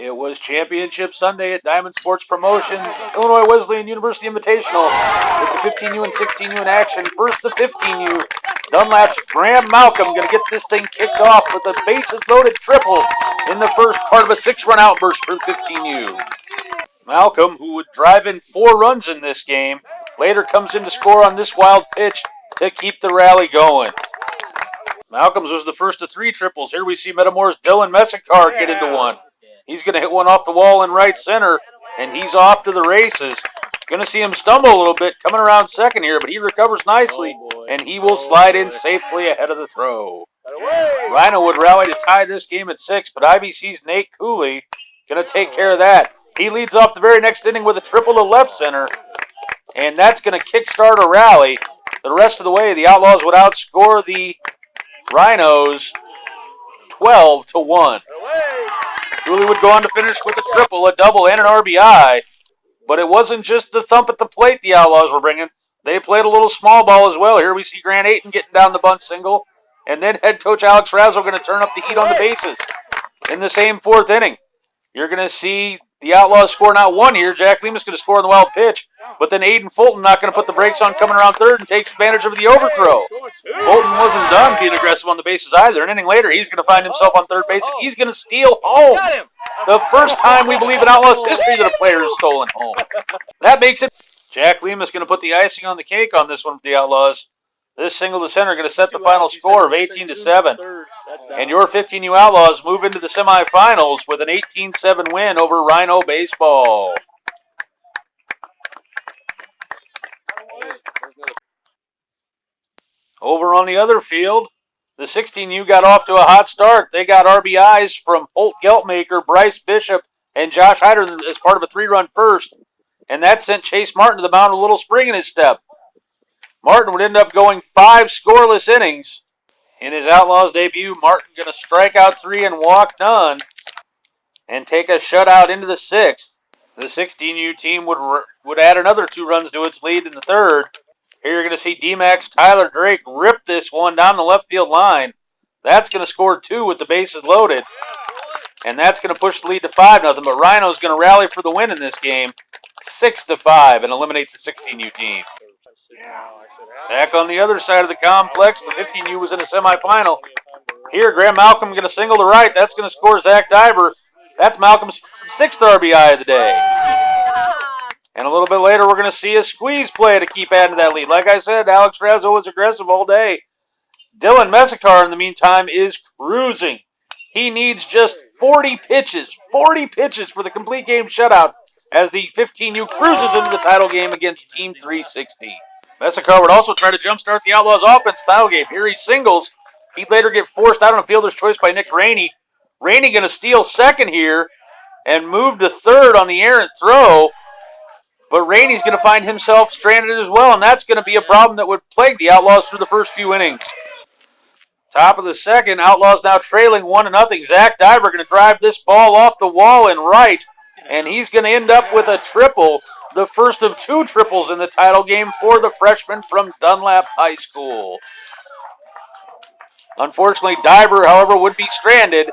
It was Championship Sunday at Diamond Sports Promotions, Illinois Wesleyan University Invitational, with the 15U and 16U in action. First the 15U, Dunlap's Graham Malcolm going to get this thing kicked off with a bases-loaded triple in the first part of a 6-run outburst for the 15U. Malcolm, who would drive in 4 runs in this game, later comes in to score on this wild pitch to keep the rally going. Malcolm's was the first of 3 triples. Here we see Metamore's Dylan Messicar get into one. He's going to hit one off the wall in right center, and he's off to the races. Going to see him stumble a little bit coming around second here, but he recovers nicely, and he will slide in safely ahead of the throw. Rhino would rally to tie this game at 6, but IBC's Nate Cooley going to take care of that. He leads off the very next inning with a triple to left center, and that's going to kickstart a rally. The rest of the way, the Outlaws would outscore the Rhinos 12-1. Cooley would go on to finish with a triple, a double, and an RBI. But it wasn't just the thump at the plate the Outlaws were bringing. They played a little small ball as well. Here we see Grant Ayton getting down the bunt single. And then head coach Alex Razzle going to turn up the heat on the bases. In the same 4th inning, you're going to see the Outlaws score not one here. Jack Lemus going to score on the wild pitch. But then Aiden Fulton not going to put the brakes on coming around third and takes advantage of the overthrow. Fulton wasn't done being aggressive on the bases either. An inning later, he's going to find himself on third base, and he's going to steal home. The first time we believe in Outlaws history that a player has stolen home. That makes it. Jack Lemus going to put the icing on the cake on this one for the Outlaws. This single to center going to set the final score of 18-7. And your 15U Outlaws move into the semifinals with an 18-7 win over Rhino baseball. Over on the other field, the 16U got off to a hot start. They got RBIs from Holt Geltmaker, Bryce Bishop, and Josh Hyder as part of a 3-run first. And that sent Chase Martin to the mound with a little spring in his step. Martin would end up going 5 scoreless innings. In his Outlaws debut, Martin going to strike out 3 and walk none and take a shutout into the 6th. The 16U team would add another 2 runs to its lead in the 3rd. Here you're going to see D-Max Tyler Drake rip this one down the left field line. That's going to score 2 with the bases loaded. And that's going to push the lead to 5-0. But Rhino's going to rally for the win in this game, 6-5, and eliminate the 16U team. Back on the other side of the complex, the 15U was in a semifinal. Here, Graham Malcolm going to single to right. That's going to score Zach Diver. That's Malcolm's 6th RBI of the day. And a little bit later, we're going to see a squeeze play to keep adding to that lead. Like I said, Alex Razzo was aggressive all day. Dylan Messicar, in the meantime, is cruising. He needs just 40 pitches for the complete game shutout as the 15U cruises into the title game against Team 360. Messicar would also try to jumpstart the Outlaws' offense title game. Here he singles. He'd later get forced out on a fielder's choice by Nick Rainey. Rainey going to steal second here and move to third on the errant throw. But Rainey's going to find himself stranded as well, and that's going to be a problem that would plague the Outlaws through the first few innings. Top of the 2nd, Outlaws now trailing 1-0. Zach Diver going to drive this ball off the wall in right, and he's going to end up with a triple, the first of 2 triples in the title game for the freshman from Dunlap High School. Unfortunately, Diver, however, would be stranded,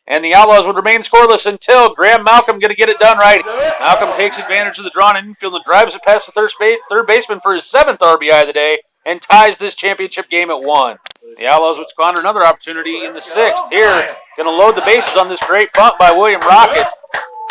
and the Outlaws would remain scoreless until Graham Malcolm going to get it done right. Malcolm takes advantage of the drawn infield and drives it past the third baseman for his 7th RBI of the day and ties this championship game at 1. The Outlaws would squander another opportunity in the 6th. Here, going to load the bases on this great bunt by William Rocket.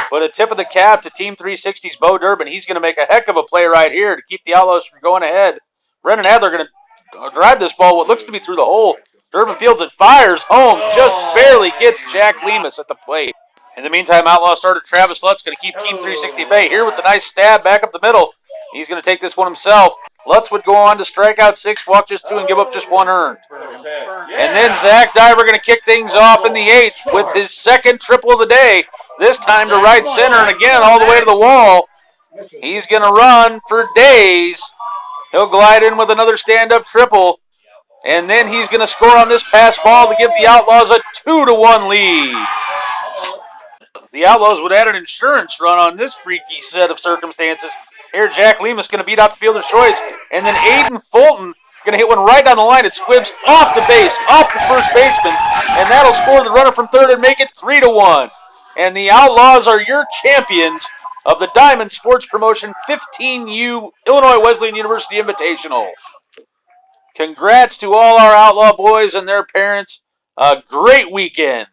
But a tip of the cap to Team 360's Bo Durbin. He's going to make a heck of a play right here to keep the Outlaws from going ahead. Brendan Adler going to drive this ball what looks to be through the hole. Durbin fields it, fires home, just barely gets Jack Lemus at the plate. In the meantime, Outlaw starter Travis Lutz going to keep Team 360 at bay. Here with the nice stab back up the middle. He's going to take this one himself. Lutz would go on to strike out 6, walk just 2, and give up just 1 earned. And then Zach Diver going to kick things off in the 8th with his 2nd triple of the day. This time to right center, and again all the way to the wall. He's going to run for days. He'll glide in with another stand-up triple. And then he's going to score on this pass ball to give the Outlaws a 2-1 lead. The Outlaws would add an insurance run on this freaky set of circumstances. Here, Jack Lemus going to beat out the fielder's choice. And then Aiden Fulton going to hit one right down the line. It squibs off the base, off the first baseman. And that'll score the runner from third and make it 3-1. And the Outlaws are your champions of the Diamond Sports Promotion 15U Illinois Wesleyan University Invitational. Congrats to all our Outlaw boys and their parents. A great weekend.